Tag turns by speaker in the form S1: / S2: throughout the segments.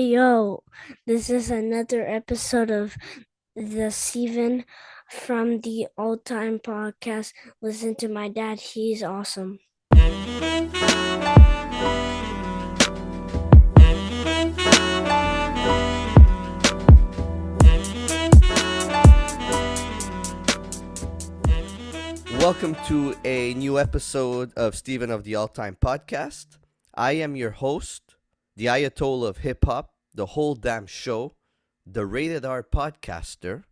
S1: yo, this is another episode of the Steven from the All Time Podcast. Listen to my dad, he's awesome.
S2: Welcome to a new episode of Steven of the All Time Podcast. I am your host, the Ayatollah of Hip Hop, the whole damn show, the Rated R podcaster,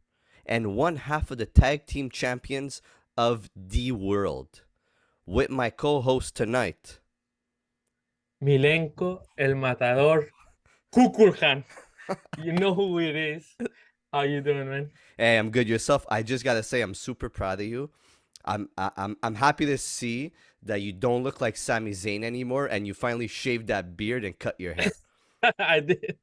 S2: and one half of the tag team champions of the world. With my co-host tonight,
S3: Milenko, El Matador, Kukulkan. You know who it is. How you doing, man?
S2: Hey, I'm good. Yourself? I just gotta say, I'm super proud of you. I'm happy to see that you don't look like Sami Zayn anymore, and you finally shaved that beard and cut your hair.
S3: I did.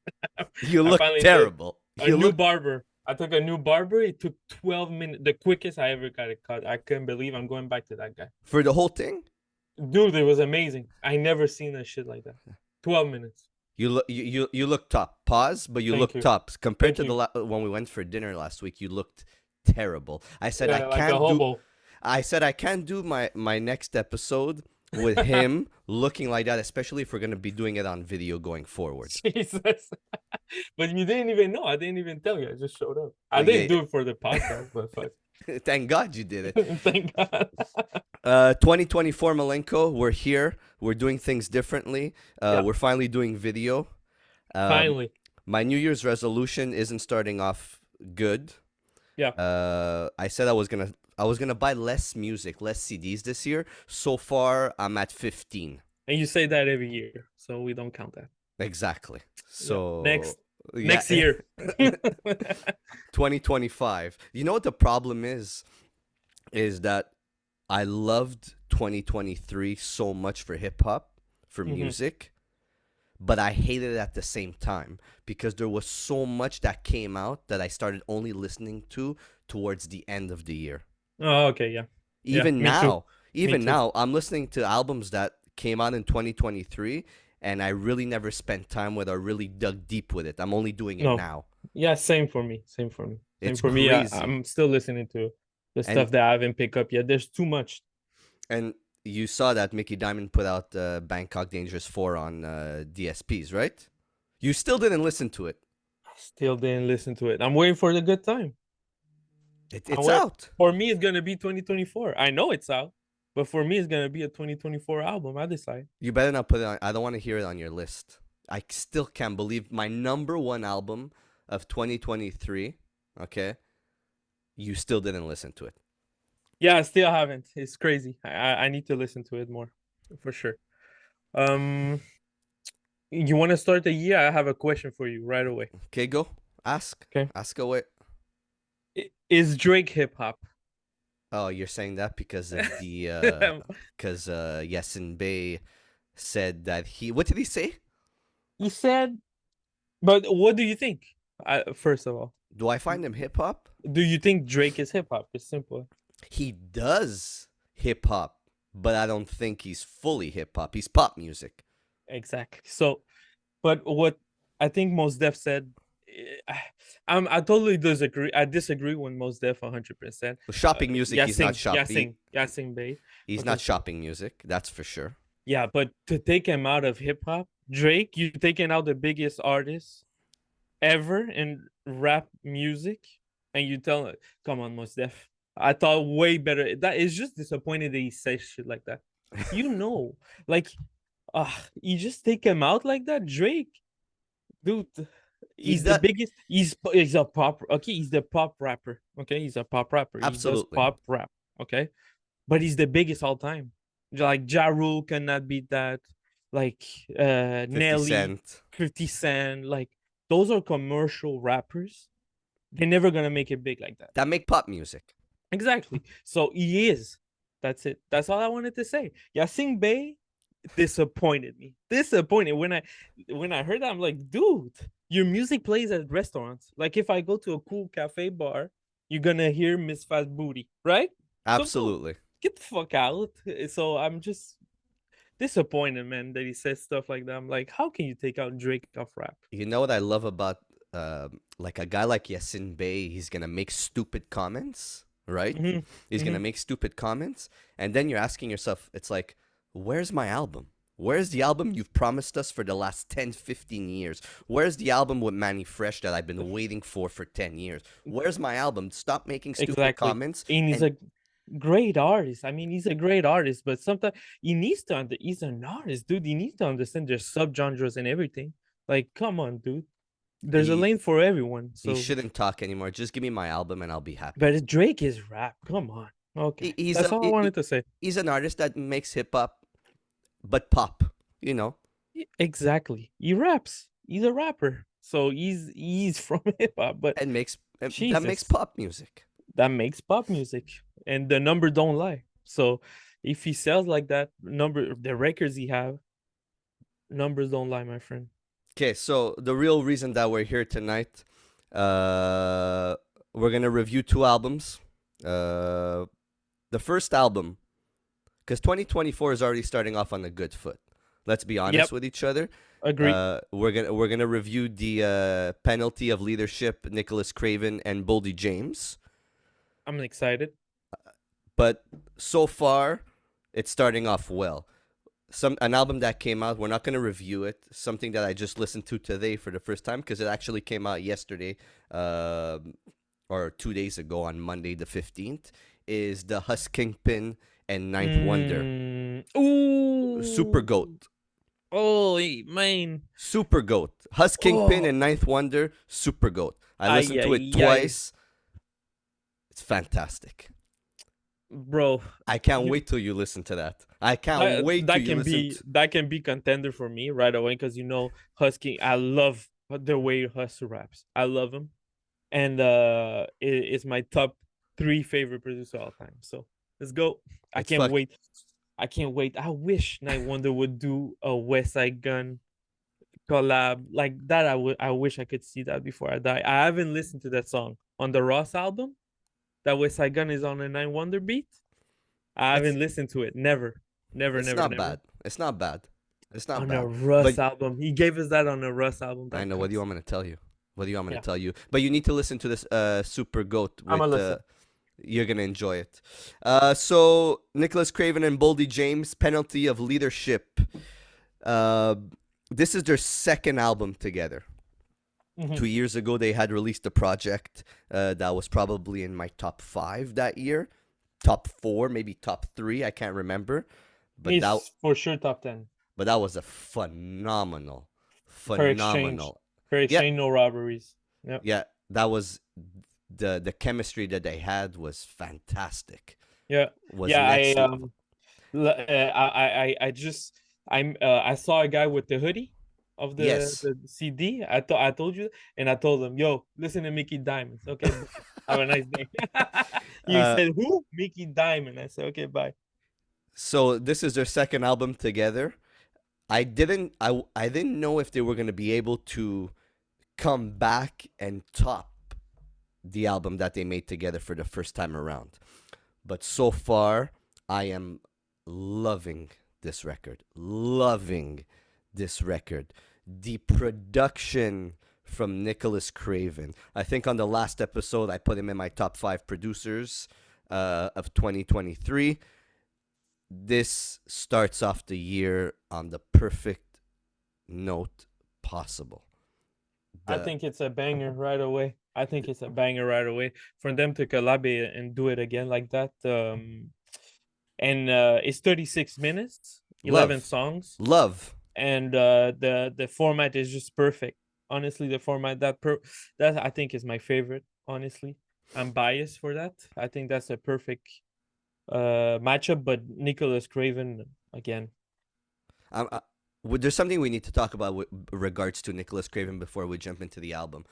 S2: You look terrible.
S3: A new barber. I took a new barber. It took 12 minutes. The quickest I ever got it cut. I couldn't believe I'm going back to that guy.
S2: For the whole thing?
S3: Dude, it was amazing. I never seen a shit like that. 12 minutes.
S2: You look top. Pause, but you look top. Compared to when we went for dinner last week, you looked terrible. I said I can't do my next episode with him looking like that, especially if we're gonna be doing it on video going forward.
S3: Jesus. But you didn't even know. I didn't even tell you. I just showed up. I didn't do it for the podcast, but fuck.
S2: Thank God you did it.
S3: Thank God.
S2: 2024 Malenko, we're here. We're doing things differently. We're finally doing video.
S3: Finally.
S2: My New Year's resolution isn't starting off good.
S3: Yeah.
S2: I said I was gonna buy less music, less CDs this year. So far, I'm at 15.
S3: And you say that every year, so we don't count that.
S2: Exactly. So
S3: next year.
S2: 2025. You know what the problem is that I loved 2023 so much for hip hop, for music, but I hated it at the same time because there was so much that came out that I started only listening to towards the end of the year.
S3: Oh, okay, yeah.
S2: Even now, I'm listening to albums that came out in 2023, and I really never spent time with or really dug deep with it. I'm only doing it now.
S3: Yeah, same for me.
S2: It's
S3: me.
S2: crazy.
S3: I'm still listening to the stuff that I haven't picked up yet. There's too much.
S2: And you saw that Mickey Diamond put out Bangkok Dangerous 4 on DSPs, right? You still didn't listen to it.
S3: Still didn't listen to it. I'm waiting for the good time.
S2: It's out.
S3: For me, it's going to be 2024. I know it's out, but for me, it's going to be a 2024 album. I decide.
S2: You better not put it on. I don't want to hear it on your list. I still can't believe my number one album of 2023, okay? You still didn't listen to it.
S3: Yeah, I still haven't. It's crazy. I need to listen to it more, for sure. You want to start the year? I have a question for you right away.
S2: Okay, go. Ask.
S3: Okay.
S2: Ask away.
S3: Is Drake hip hop?
S2: Oh, you're saying that because of the because Yasin Bey said that he. What did he say?
S3: He said, but what do you think? First of all,
S2: do I find him hip hop?
S3: Do you think Drake is hip hop? It's simple.
S2: He does hip hop, but I don't think he's fully hip hop. He's pop music.
S3: Exactly. So, but what I think Mos Def said, I totally disagree. I disagree with Mos Def 100%.
S2: Shopping music, he's not shopping.
S3: Yasin Bey.
S2: He's not shopping music, that's for sure.
S3: Yeah, but to take him out of hip hop, Drake, you're taking out the biggest artist ever in rap music, and you tell him, come on, Mos Def. I thought way better. That is just disappointed that he says shit like that. You just take him out like that, Drake, dude. He's the biggest. He's a pop. Okay, he's the pop rapper. Okay, he's a pop rapper.
S2: Absolutely,
S3: he does pop rap. Okay, but he's the biggest all time. Like Ja Rule cannot beat that. Like 50 Nelly, 50 Cent. Like those are commercial rappers. They're never gonna make it big like that.
S2: That make pop music.
S3: Exactly. So he is. That's it. That's all I wanted to say. Yasin Bey disappointed me. Disappointed when I heard that. I'm like, dude, your music plays at restaurants. Like if I go to a cool cafe bar, you're gonna hear Miss Fast Booty, right?
S2: Absolutely.
S3: So, get the fuck out. So I'm just disappointed, man, that he says stuff like that. I'm like, how can you take out Drake off rap?
S2: You know what I love about like a guy like Yasin Bey? He's gonna make stupid comments, right?
S3: Hmm.
S2: He's
S3: Hmm.
S2: gonna make stupid comments, and then you're asking yourself, it's like, where's my album? Where's the album you've promised us for the last 10, 15 years? Where's the album with Manny Fresh that I've been waiting for 10 years? Where's my album? Stop making stupid
S3: Exactly.
S2: comments.
S3: And he's
S2: And
S3: a great artist. I mean, he's a great artist, but sometimes he needs to he's an artist, dude. He needs to understand there's subgenres and everything. Like, come on, dude. There's a
S2: he
S3: lane for everyone.
S2: he
S3: So,
S2: shouldn't talk anymore. Just give me my album and I'll be happy.
S3: but Drake is rap. Come on. Okay.
S2: He's
S3: That's
S2: a
S3: all I wanted to say.
S2: he's an artist that makes hip hop, but pop. You know,
S3: Exactly. He raps. He's a rapper. So he's from hip hop, but
S2: and makes that makes
S3: Jesus,
S2: pop music.
S3: that makes pop music. And the number don't lie. So if he sells like that, the records he have, numbers don't lie, my friend.
S2: Okay, so the real reason that we're here tonight, we're gonna review two albums. The first album, because 2024 is already starting off on a good foot. Let's be honest
S3: Yep.
S2: with each other.
S3: Agreed.
S2: We're gonna review the Penalty of Leadership, Nicholas Craven and Boldy James.
S3: I'm excited.
S2: But so far, it's starting off well. An album that came out, we're not going to review it. Something that I just listened to today for the first time because it actually came out yesterday or 2 days ago on Monday the 15th, is the Kingpin and Ninth Wonder.
S3: Ooh.
S2: Super Goat.
S3: Oh, man.
S2: Super Goat. Kingpin and Ninth Wonder, Super Goat. I listened to it twice. It's fantastic.
S3: Bro,
S2: I can't wait till you listen to that. I can't wait till you listen.
S3: That can be contender for me right away because Husky. I love the way Hus raps. I love him, and it's my top 3 favorite producer of all time. So let's go. I can't wait. I can't wait. I wish Night Wonder would do a West Side Gun collab like that. I wish I could see that before I die. I haven't listened to that song on the Ross album. That West Side Gun is on a Night Wonder beat. I haven't listened to it. Never.
S2: It's not bad. It's not bad. On
S3: a Russ album. He gave us that on a Russ album.
S2: I know. What do you want me to tell you? Tell you? But you need to listen to this Super Goat.
S3: I'm gonna listen.
S2: You're gonna enjoy it. So Nicholas Craven and Boldy James, Penalty of Leadership. This is their second album together. Mm-hmm. 2 years ago, they had released a project that was probably in my top 5 that year. Top 4, maybe top 3, I can't remember. But
S3: he's for sure top 10.
S2: But that was a phenomenal.
S3: Per exchange, no robberies. Yep.
S2: Yeah, that was the chemistry that they had was fantastic.
S3: Yeah, I saw a guy with the hoodie of the CD. I told you, and I told him, "Yo, listen to Mickey Diamond." Okay, have a nice day. He said, "Who? Mickey Diamond." I said, "Okay, bye."
S2: So this is their second album together. I didn't know if they were gonna be able to come back and top the album that they made together for the first time around. But so far, I am loving this record. The production from Nicholas Craven. I think on the last episode, I put him in my top 5 producers of 2023. This starts off the year on the perfect note possible.
S3: I think it's a banger right away. For them to collaborate and do it again like that. And it's 36 minutes, 11 songs.
S2: Love.
S3: And the format is just perfect. Honestly, the format that I think is my favorite. Honestly, I'm biased for that. I think that's a perfect matchup. But Nicholas Craven again.
S2: There's something we need to talk about with regards to Nicholas Craven before we jump into the album.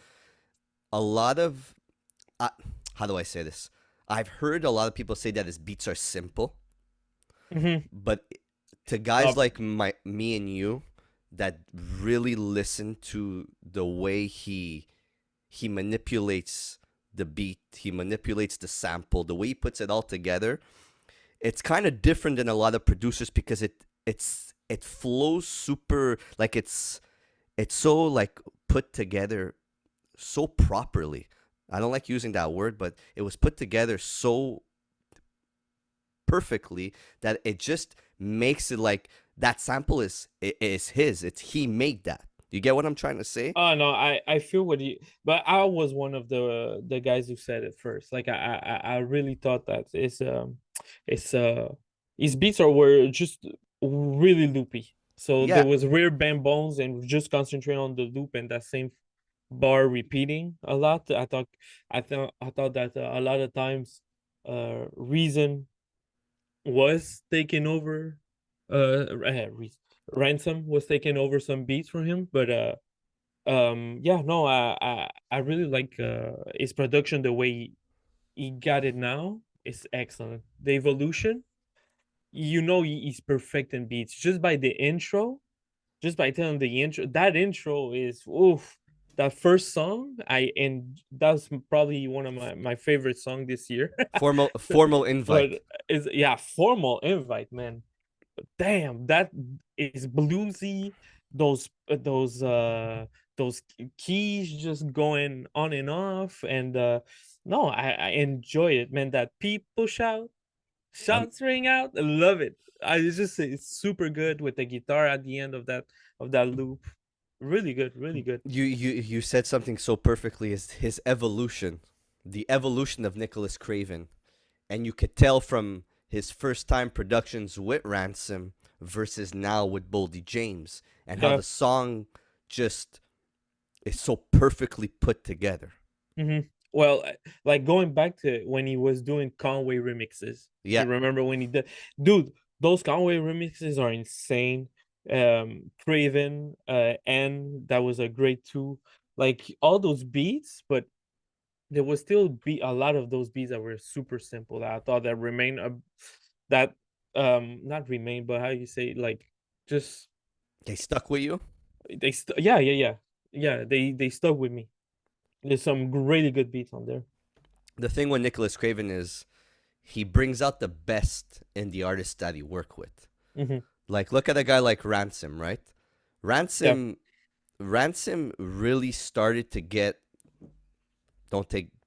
S2: A lot of how do I say this? I've heard a lot of people say that his beats are simple, but to guys like me and you that really listen to the way he manipulates the beat, he manipulates the sample, the way he puts it all together, it's kind of different than a lot of producers because it flows super, like it's so like put together so properly. I don't like using that word, but it was put together so perfectly that it just makes it like that sample is his. It's he made that. You get what I'm trying to say?
S3: Oh no, I feel what you, but I was one of the guys who said it first. Like I really thought that it's his beats were just really loopy. So there
S2: Yeah.
S3: was weird band bones and just concentrate on the loop and that same bar repeating a lot. I thought that a lot of times Reason was taking over Ransom was taking over some beats from him, but yeah, no, I really like his production. The way he got it now is excellent. The evolution, he's perfect in beats just by the intro, just by telling the intro. That intro is oof. That first song, and that's probably one of my favorite song this year.
S2: Formal invite.
S3: But is yeah, Formal Invite, man. Damn, that is bluesy. Those keys just going on and off, and no, I enjoy it, man. That people
S2: Um,
S3: shouts ring out. I love it. It's super good with the guitar at the end of that loop. Really good, really good.
S2: you said something so perfectly, is his evolution, the evolution of Nicholas Craven, and you could tell from his first time productions with Ransom versus now with Boldy James, and how
S3: Yeah.
S2: the song just is so perfectly put together.
S3: Well, like going back to when he was doing Conway remixes.
S2: Yeah.
S3: You remember when he did, dude? Those Conway remixes are insane. Craven, and that was a great too. Like all those beats, but there was still be a lot of those beats that were super simple. That I thought that remain that not remain, but how you say, like, just
S2: They stuck with you.
S3: yeah, they stuck with me. There's some really good beats on there.
S2: The thing with Nicholas Craven is he brings out the best in the artists that he work with.
S3: Hmm.
S2: Like, look at a guy like Ransom, right?
S3: Yeah.
S2: Ransom really started to get,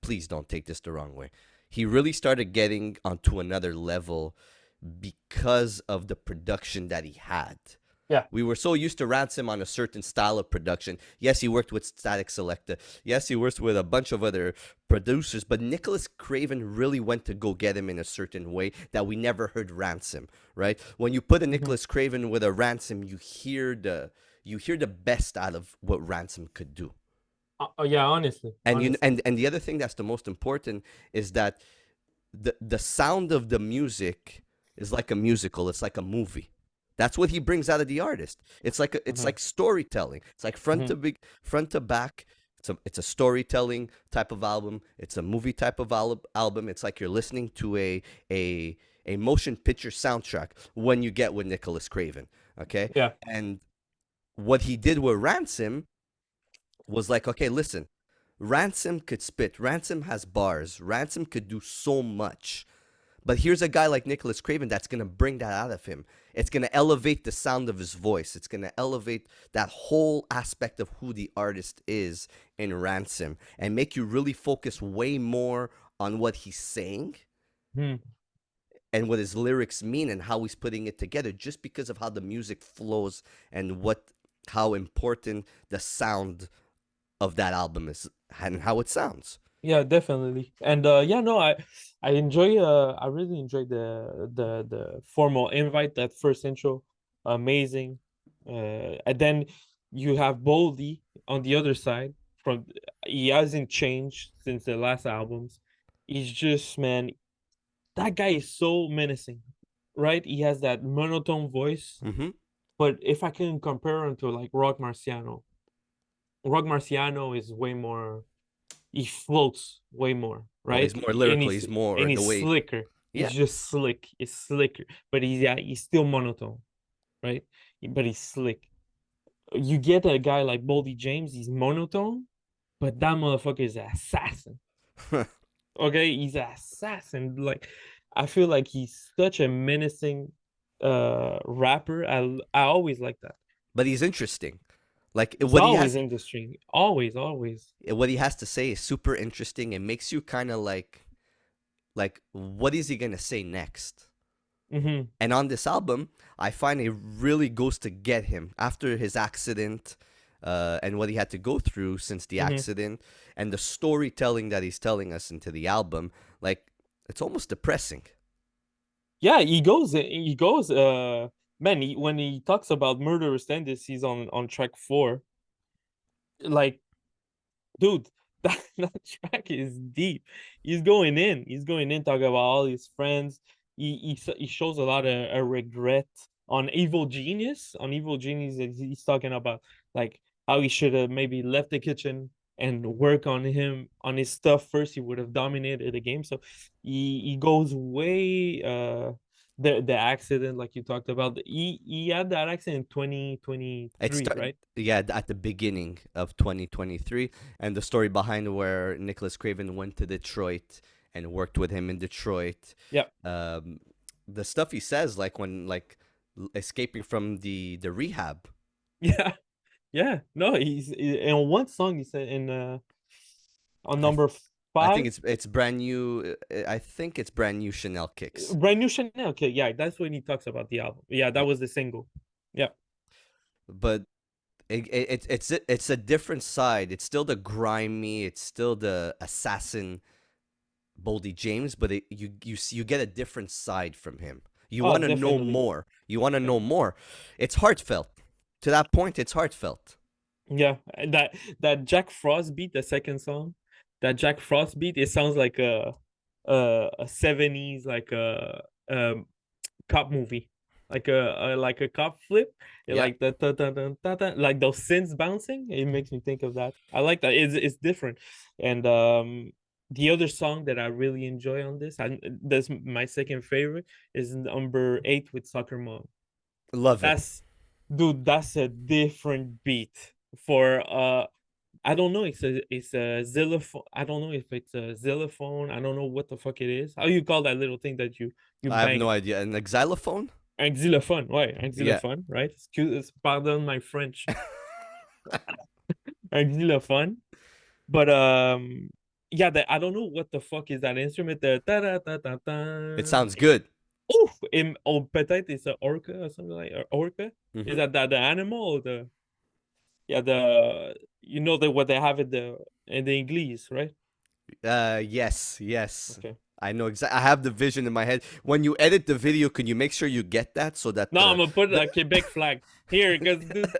S2: please don't take this the wrong way. He really started getting onto another level because of the production that he had.
S3: Yeah.
S2: We were so used to Ransom on a certain style of production. Yes, he worked with Static Selecta. Yes, he worked with a bunch of other producers, but Nicholas Craven really went to go get him in a certain way that we never heard Ransom, right? When you put a Nicholas Craven with a Ransom, you hear the best out of what Ransom could do.
S3: Yeah, honestly.
S2: And the other thing that's the most important is that the sound of the music is like a musical. It's like a movie. That's what he brings out of the artist. It's like storytelling. It's like front to back. It's a storytelling type of album. It's a movie type of album. It's like you're listening to a motion picture soundtrack when you get with Nicholas Craven. Okay,
S3: Yeah.
S2: and what he did with Ransom was like, okay, listen, Ransom could spit. Ransom has bars. Ransom could do so much. But here's a guy like Nicholas Craven that's going to bring that out of him. It's going to elevate the sound of his voice. It's going to elevate that whole aspect of who the artist is in Ransom and make you really focus way more on what he's saying and what his lyrics mean and how he's putting it together, just because of how the music flows and how important the sound of that album is and how it sounds.
S3: Yeah, definitely. And yeah, no, I really enjoy the Formal Invite, that first intro. Amazing. And then you have Boldy on the other side. From He hasn't changed since the last albums. He's just, man, that guy is so menacing, right? He has that monotone voice.
S2: Mm-hmm.
S3: But if I can compare him to like Rock Marciano is way more, he floats way more,
S2: Well,
S3: right?
S2: he's more lyrical. He's more
S3: And
S2: the
S3: he's
S2: way.
S3: slicker.
S2: Yeah.
S3: He's just slick. He's slicker, but he's still monotone, right? But he's slick. You get a guy like Boldy James, he's monotone, but that motherfucker is an assassin. Okay, he's an assassin. Like, I feel like he's such a menacing rapper. I always like that.
S2: But he's interesting. Like
S3: It's
S2: what he
S3: always
S2: has,
S3: interesting. Always.
S2: what he has to say is super interesting. It makes you kind of like what is he gonna say next?
S3: Mm-hmm.
S2: And on this album, I find it really goes to get him after his accident, and what he had to go through since the
S3: Mm-hmm.
S2: accident, and the storytelling that he's telling us into the album. Like it's almost depressing.
S3: Yeah, he goes man, when he talks about murderous tendencies on track 4, like, dude, that track is deep. He's going in talking about all his friends. He shows a lot of a regret on Evil Genius. He's talking about like how he should have maybe left the kitchen and work on his stuff first. He would have dominated the game. So he goes way the accident, like you talked about. He had that accident in
S2: It
S3: 2023,
S2: start
S3: right?
S2: yeah at the beginning of 2023, and the story behind where Nicholas Craven went to Detroit and worked with him in Detroit.
S3: Yeah.
S2: Um, the stuff he says, like when escaping from the rehab.
S3: Yeah. Yeah, no, he's in one song he said in on
S2: I th-
S3: number
S2: I think
S3: 5,
S2: it's brand new. I think it's brand new Chanel kicks.
S3: brand new Chanel. Okay, yeah, that's when he talks about the album. Yeah, that
S2: Yeah,
S3: was the single. Yeah.
S2: but it's a different side. It's still the grimy. It's still the assassin Boldy James, but you get a different side from him. You
S3: Oh,
S2: want to know
S3: definitely.
S2: more. You want to
S3: Yeah.
S2: know more. It's heartfelt. To that point, it's heartfelt.
S3: Yeah, and that Jack Frost beat, the second song, that Jack Frost beat, it sounds like a 70s like a cop movie, like a cop flip. It
S2: Yeah.
S3: like the ta ta ta ta ta, like those synths bouncing. It makes me think of that. I like that. It's different. And the other song that I really enjoy on this, and that's my second favorite, is number 8 with Soccer Mom.
S2: Love it.
S3: That's Dude, that's a different beat for I don't know. It's a xylophone. I don't know if it's a xylophone. I don't know what the fuck it is. How you call that little thing that you
S2: I have no
S3: bang?
S2: idea. And the xylophone?
S3: Un xylophone, ouais, un
S2: Yeah.
S3: xylophone, right? Pardon my French. Un xylophone. But yeah, I don't know what the fuck is that instrument. The ta ta ta ta
S2: It
S3: ta.
S2: sounds good.
S3: Oof, or peut-être it's a orca or something like orca. Is
S2: Hmm.
S3: that the animal or the yeah the the what they have in the English, right?
S2: Yes.
S3: Okay.
S2: I know exactly. I have the vision in my head. When you edit the video, can you make sure you get that so that
S3: No, I'm gonna put
S2: the
S3: a Quebec flag here because dude,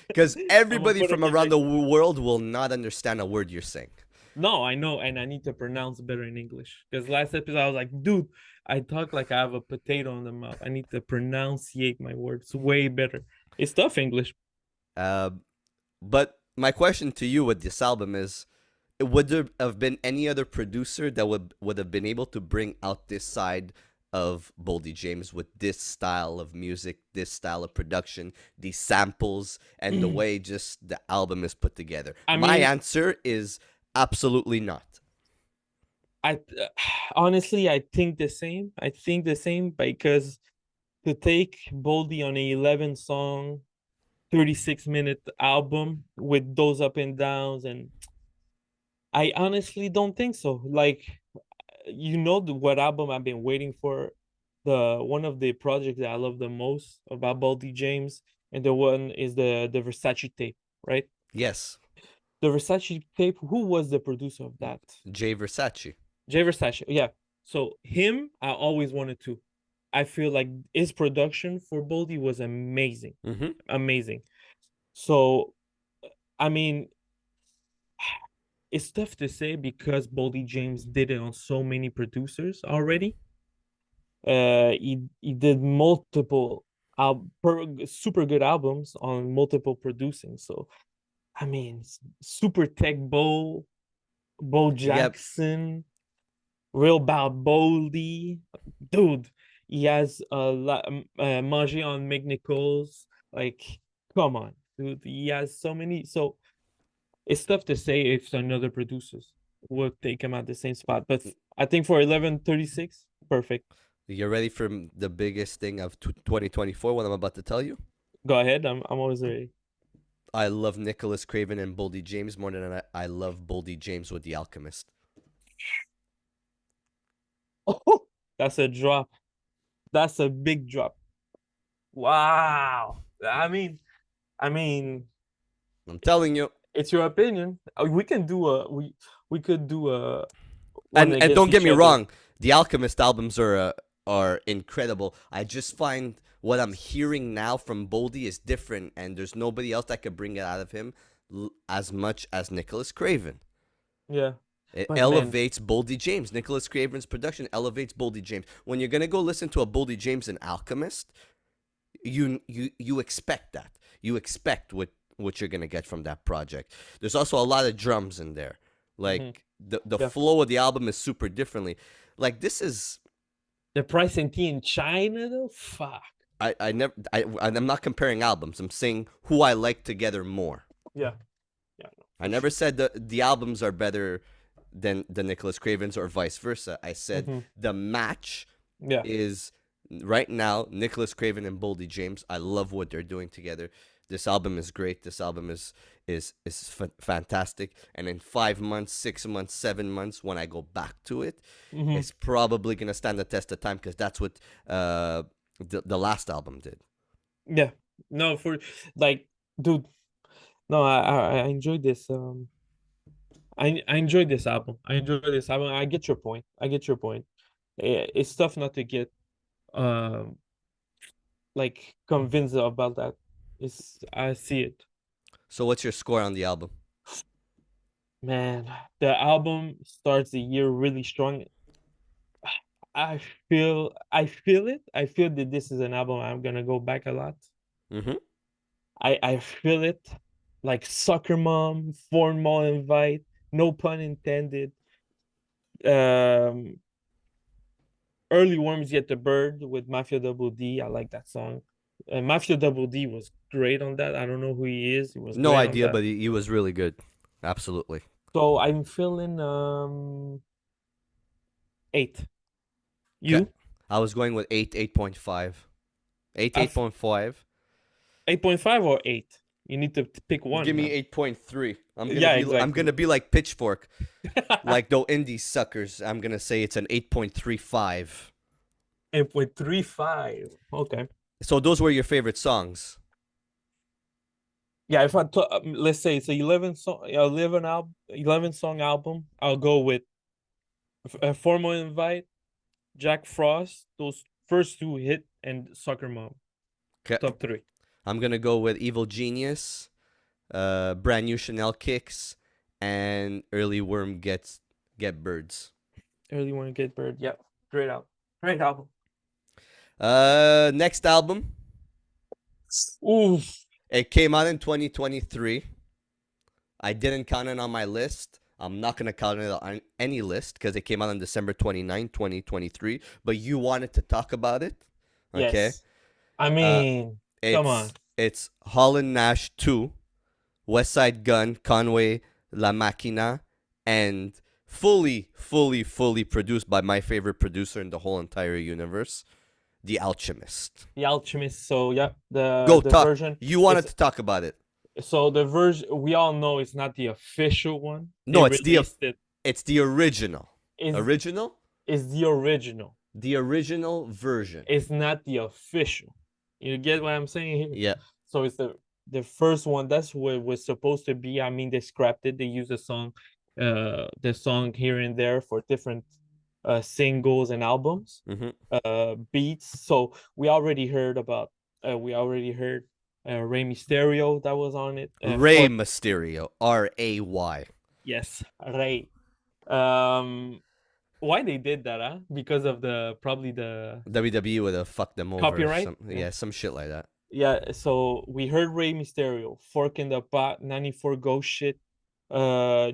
S2: because
S3: I'm gonna
S2: everybody
S3: put a
S2: from around
S3: Quebec.
S2: the world will not understand a word you're saying.
S3: No, I know, and I need to pronounce better in English. Because last episode I was like, dude, I talk like I have a potato in the mouth. I need to pronunciate my words way better. It's tough English.
S2: Uh, but my question to you with this album is: would there have been any other producer that would have been able to bring out this side of Boldy James with this style of music, this style of production, these samples, and the way just the album is put together?
S3: I
S2: My
S3: mean,
S2: answer is absolutely not.
S3: I honestly I think the same. I think the same because to take Boldy on a 11 song, 36-minute album with those up and downs, and I honestly don't think so. Like, what album I've been waiting for? The one of the projects that I love the most about Boldy James, and the one is the Versace tape, right?
S2: Yes,
S3: The Versace tape. Who was the producer of that?
S2: Jay Versace.
S3: Jay Versace. Yeah. So him, I always wanted to. I feel like his production for Boldy was amazing,
S2: Mm-hmm.
S3: amazing. So, I mean, it's tough to say because Boldy James did it on so many producers already. He did multiple super good albums on multiple producing. So I mean, Super Tech Bo
S2: Yep.
S3: Jackson, Real Bob Boldy, dude. He has Manger on McNichols. Like, come on, dude. He has so many. So it's tough to say if another producers would take him at the same spot. But I think for 1136, perfect.
S2: You ready for the biggest thing of 2024? What I'm about to tell you?
S3: Go ahead. I'm always ready.
S2: I love Nicholas Craven and Boldy James more than I love Boldy James with The Alchemist.
S3: Oh, that's a drop. That's a big drop. Wow.
S2: I'm telling you.
S3: it's your opinion. We can do we could do a one
S2: And
S3: against
S2: don't get
S3: each
S2: me
S3: other.
S2: wrong, The Alchemist albums are incredible. I just find what I'm hearing now from Boldy is different, and there's nobody else that could bring it out of him as much as Nicholas Craven.
S3: Yeah.
S2: It
S3: But,
S2: elevates Boldy James. Nicholas Craven's production elevates Boldy James. When you're gonna go listen to a Boldy James and Alchemist, you expect that. You expect what you're gonna get from that project. There's also a lot of drums in there. Like the
S3: Yeah.
S2: flow of the album is super differently. Like this is
S3: The price and tea in China though, fuck.
S2: I'm not comparing albums. I'm saying who I like together more.
S3: Yeah.
S2: I never said the albums are better than the Nicholas Cravens or vice versa. I said the match
S3: Yeah.
S2: is right now Nicholas Craven and Boldy James. I love what they're doing together. This album is great. This album is fantastic. And in 5 months, 6 months, 7 months, when I go back to it, it's probably gonna stand the test of time because that's what the last album did.
S3: Yeah. No, for like, dude. No, I enjoyed this. I enjoyed this album. I enjoyed this album. I get your point. It's tough not to get like convinced about that. I see it.
S2: So what's your score on the album?
S3: Man, the album starts the year really strong. I feel it. I feel that this is an album I'm gonna go back a lot.
S2: Mm-hmm.
S3: I feel it. Like Soccer Mom, Formal Invite, no pun intended. Early Worms Get the Bird with Mafia Double D. I like that song. Mafia Double D was great on that. I don't know who he is. He was
S2: No
S3: great
S2: idea,
S3: on that.
S2: but he was really good. Absolutely.
S3: So I'm feeling 8. You?
S2: Okay. I was going with 8.5. 8.5.
S3: 8.5 or 8? You need to pick one.
S2: Give me
S3: now.
S2: 8.3.
S3: Exactly.
S2: I'm gonna be like Pitchfork, like those indie suckers. I'm gonna say it's an 8.35.
S3: 8.35. Okay.
S2: So those were your favorite songs.
S3: Yeah, if let's say it's a 11 song album, I'll go with Formal Invite, Jack Frost, those first 2 hit, and Soccer Mom.
S2: Okay.
S3: Top 3.
S2: I'm gonna go with Evil Genius, Brand New Chanel Kicks, and Early Worm Get Birds.
S3: Early Worm Get Bird. Yep. Great album.
S2: Next album.
S3: Oof.
S2: It came out in 2023. I didn't count it on my list. I'm not going to count it on any list because it came out on December 29, 2023. But you wanted to talk about it. Okay.
S3: Yes. I mean, come on.
S2: It's Hall N Nash 2, West Side Gun, Conway, La Machina, and fully produced by my favorite producer in the whole entire universe, The Alchemist.
S3: The Alchemist. So, yeah, the
S2: talk.
S3: version.
S2: You wanted to talk about it.
S3: So the version, we all know it's not the official one.
S2: No, it's the original. Original?
S3: It's the original.
S2: The original version.
S3: It's not the official. You get what I'm saying here?
S2: Yeah.
S3: So it's the first one. That's what it was supposed to be. I mean, they scrapped it. They used the song here and there for different singles and albums, beats. So we already heard Rey Mysterio that was on it.
S2: Rey Mysterio, R-A-Y.
S3: Yes, Rey. Why they did that, huh? Because of probably the
S2: WWE would have fucked them over.
S3: Copyright?
S2: Some shit like that.
S3: Yeah, so we heard Rey Mysterio, Fork in the Pot, 94 Ghost shit,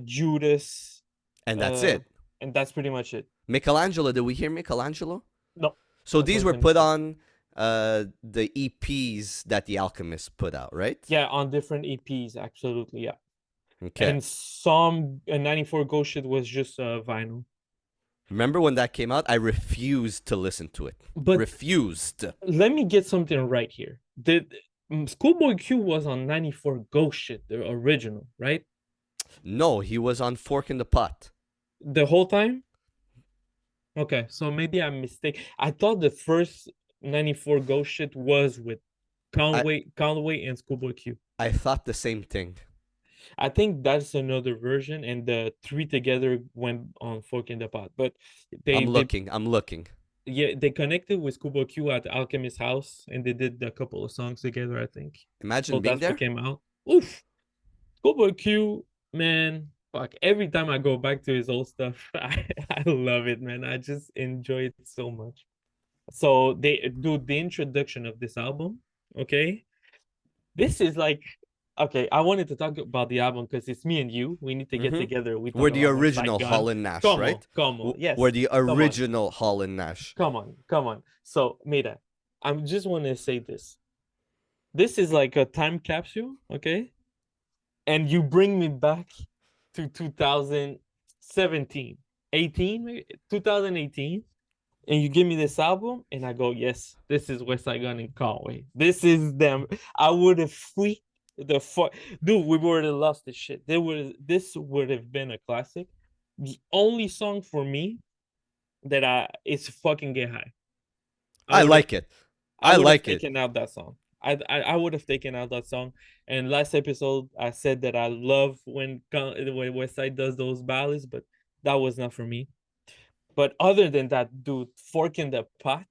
S3: Judas.
S2: And that's it.
S3: And that's pretty much it.
S2: Michelangelo, did we hear Michelangelo?
S3: No.
S2: So these were put on the EPs that The Alchemist put out, right?
S3: Yeah, on different EPs, absolutely, yeah.
S2: Okay.
S3: And some 94 Ghost shit was just vinyl.
S2: Remember when that came out? I refused to listen to it.
S3: But
S2: refused.
S3: let me get something right here. Schoolboy Q was on 94 Ghost Shit, the original, right?
S2: No, he was on Fork in the Pot.
S3: The whole time? Okay, so maybe I'm mistaken. I thought the first 94 Ghost Shit was with Conway and Schoolboy Q.
S2: I thought the same thing.
S3: I think that's another version, and the three together went on Fork in the Pot. But
S2: I'm looking.
S3: Yeah, they connected with Schoolboy Q at Alchemist's house, and they did a couple of songs together, I think.
S2: Imagine
S3: So
S2: being
S3: that's
S2: there.
S3: what came out. Oof. Schoolboy Q, man, fuck. Every time I go back to his old stuff, I love it, man. I just enjoy it so much. So they do the introduction of this album, okay? This is like, okay, I wanted to talk about the album because it's me and you. We need to get together. We
S2: We're
S3: talk
S2: the
S3: about West Side
S2: original
S3: Gun.
S2: Hall N Nash,
S3: Come
S2: right?
S3: on, come on. Yes.
S2: We're the
S3: Come on.
S2: original Hall N Nash.
S3: Come on. So, Mira, I just want to say this. This is like a time capsule, okay? And you bring me back to 2017, 18, maybe 2018, and you give me this album, and I go, yes, this is West Side Gun and Conway. This is them. I would have freaked the fuck, dude. We would have lost this shit. This would have been a classic. The only song for me that is fucking Get High.
S2: I like it. I like it.
S3: Taken out that song. I would have taken out that song. And last episode, I said that I love when West Side does those ballads, but that was not for me. But other than that, dude, Fork in the Pot,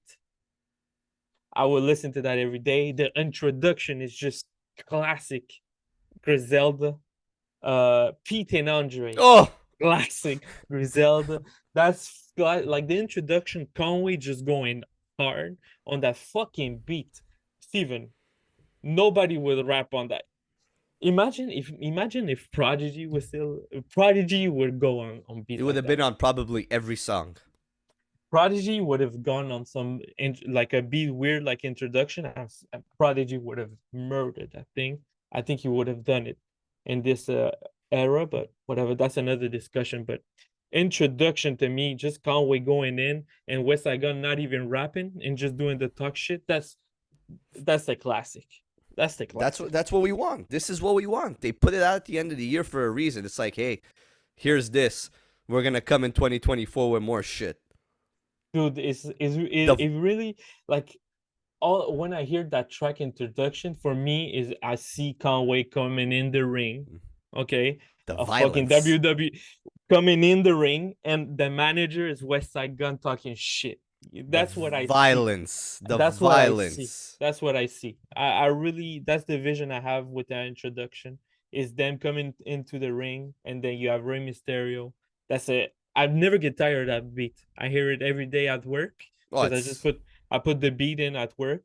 S3: I would listen to that every day. The introduction is just classic. Griselda, Pete and Andre.
S2: Oh,
S3: classic Griselda. That's like the introduction. Conway just going hard on that fucking beat. Steven, nobody would rap on that. Imagine if Prodigy was still Prodigy would go on beat.
S2: It would have been on probably every song.
S3: Prodigy would have gone on some like a beat weird like introduction. Prodigy would have murdered that thing. I think he would have done it in this era, but whatever. That's another discussion. But introduction to me, just Conway going in and West Side Gun not even rapping and just doing the talk shit. That's the classic. That's the classic.
S2: That's what we want. This is what we want. They put it out at the end of the year for a reason. It's like, hey, here's this. We're gonna come in 2024 with more shit.
S3: Dude, it really like all when I hear that track introduction for me is I see Conway coming in the ring, okay,
S2: The
S3: a
S2: violence.
S3: fucking WWE coming in the ring, and the manager is West Side Gun talking shit. That's what I
S2: violence.
S3: see.
S2: The
S3: That's
S2: violence.
S3: What I see. That's what I see. I really that's the vision I have with that introduction is them coming into the ring, and then you have Rey Mysterio. That's it. I never get tired of that beat. I hear it every day at work because I put the beat in at work,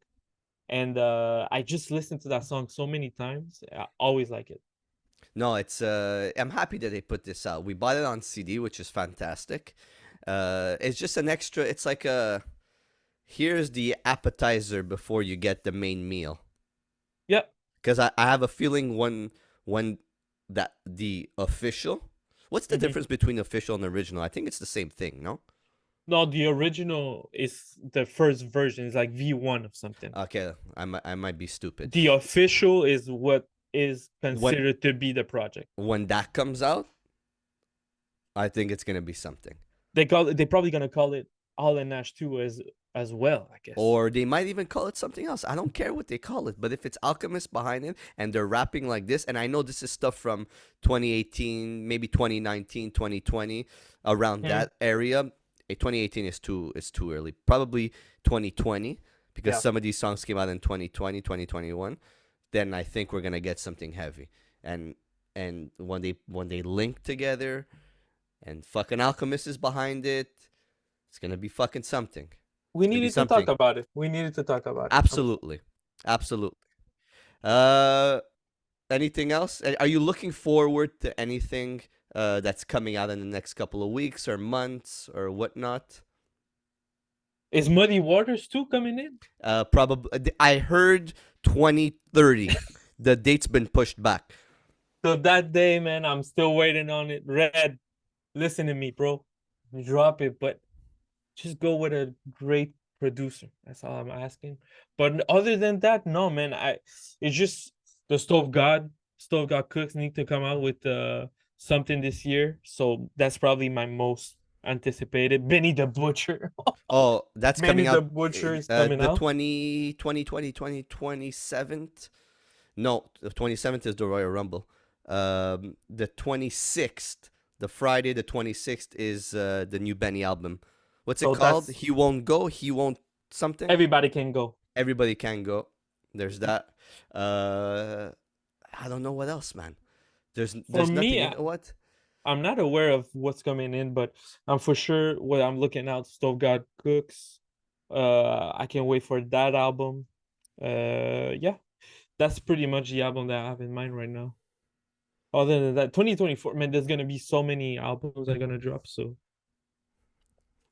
S3: and I just listen to that song so many times. I always like it.
S2: No, it's I'm happy that they put this out. We bought it on CD, which is fantastic. It's just an extra. It's like here's the appetizer before you get the main meal.
S3: Yeah.
S2: Because I have a feeling when that the official. What's the difference between official and original? I think it's the same thing, no?
S3: No, the original is the first version. It's like V1 of something.
S2: Okay, I might be stupid.
S3: The official is what is considered to be the project.
S2: When that comes out, I think it's gonna be something.
S3: They're probably gonna call it Hall N Nash 2 as well, I guess.
S2: Or they might even call it something else. I don't care what they call it, but if it's Alchemist behind it and they're rapping like this, and I know this is stuff from 2018, maybe 2019, 2020, around that area. 2018 is too early. Probably 2020 because some of these songs came out in 2020, 2021. Then I think we're gonna get something heavy. And when they link together, and fucking Alchemist is behind it, it's gonna be fucking something.
S3: We needed to talk about it.
S2: Absolutely. Anything else? Are you looking forward to anything that's coming out in the next couple of weeks or months or whatnot?
S3: Is Muddy Waters 2 coming in?
S2: Probably. I heard 2030. The date's been pushed back.
S3: So that day, man, I'm still waiting on it. Red, listen to me, bro. drop it, but just go with a great producer. That's all I'm asking. But other than that, no, man. It's just the Stove God Cooks need to come out with something this year. So that's probably my most anticipated. Benny the Butcher.
S2: Oh, that's
S3: Benny
S2: coming
S3: the
S2: out
S3: Butcher is coming
S2: the
S3: out.
S2: 27th. No, the 27th is the Royal Rumble. The 26th, the Friday the 26th is the new Benny album. What's it
S3: So
S2: called?
S3: that's
S2: He won't go. He won't something.
S3: everybody can go.
S2: Everybody can go. There's that. I don't know what else, man. There's
S3: For
S2: nothing.
S3: me,
S2: You know what?
S3: I'm not aware of what's coming in, but I'm for sure what I'm looking out. Stove God Cooks. I can't wait for that album. Yeah, that's pretty much the album that I have in mind right now. Other than that, 2024, man, there's gonna be so many albums that are gonna drop. So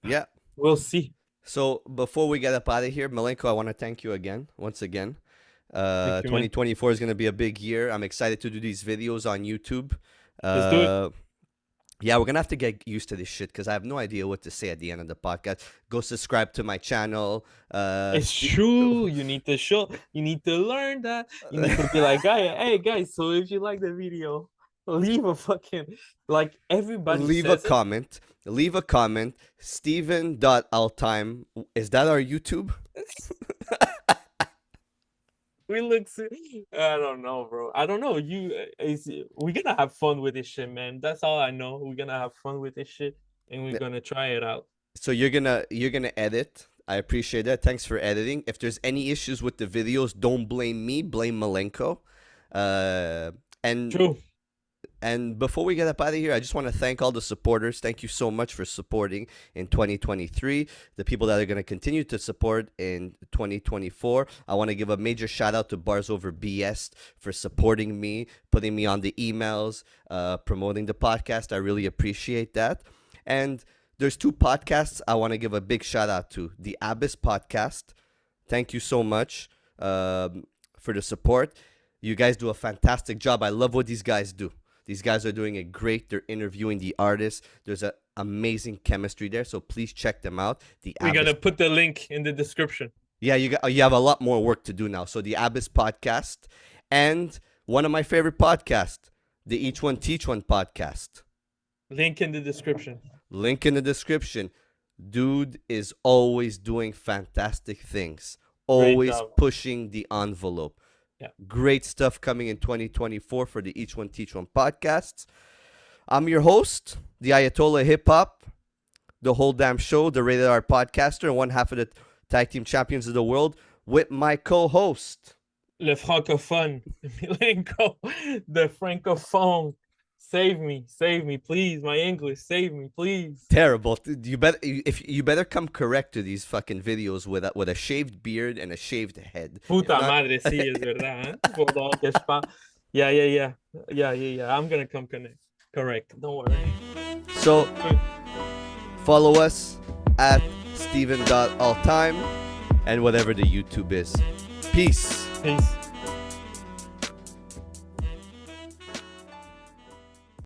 S2: Yeah.
S3: we'll see.
S2: So before we get up out of here, Malenko, I want to thank you again, once again.
S3: Thank you, man.
S2: 2024 is going to be a big year. I'm excited to do these videos on YouTube.
S3: Let's do it.
S2: Yeah, we're going to have to get used to this shit because I have no idea what to say at the end of the podcast. Go subscribe to my channel.
S3: It's true. You need to learn that. You need to be like, hey guys, so if you like the video, leave a fucking, like, everybody
S2: leave a
S3: says it.
S2: comment. Leave a comment. Steven.altime. Is that our YouTube?
S3: We look. I don't know, bro. I don't know. We're gonna have fun with this shit, man. That's all I know. We're gonna have fun with this shit, and we're gonna try it out.
S2: So you're gonna edit. I appreciate that. Thanks for editing. If there's any issues with the videos, don't blame me. Blame Malenko. And
S3: True.
S2: And before we get up out of here, I just want to thank all the supporters. Thank you so much for supporting in 2023. The people that are going to continue to support in 2024. I want to give a major shout out to Bars Over BS for supporting me, putting me on the emails, promoting the podcast. I really appreciate that. And there's two podcasts I want to give a big shout out to. The Abyss podcast. Thank you so much for the support. You guys do a fantastic job. I love what these guys do. These guys are doing it great. They're interviewing the artists. There's an amazing chemistry there, so please check them out.
S3: We're gonna put the link in the description.
S2: Yeah, you have a lot more work to do now. So the Abyss podcast and one of my favorite podcasts, the Each1Teach1 podcast.
S3: Link in the description.
S2: Link in the description. Dude is always doing fantastic things. Always pushing the envelope.
S3: Yeah.
S2: Great stuff coming in 2024 for the Each1Teach1 podcasts. I'm your host, the Ayatollah Hip Hop, the whole damn show, the Rated R podcaster, and one half of the tag team champions of the world, with my co-host,
S3: Le Francophone, Milenko, the Francophone. Save me, please. My English, save me, please.
S2: Terrible. You better come correct to these fucking videos with a shaved beard and a shaved head.
S3: Puta madre, sí, es verdad. Yeah. I'm gonna come correct. Don't worry.
S2: So, follow us at Steven.alltime and whatever the YouTube is. Peace.
S3: Peace.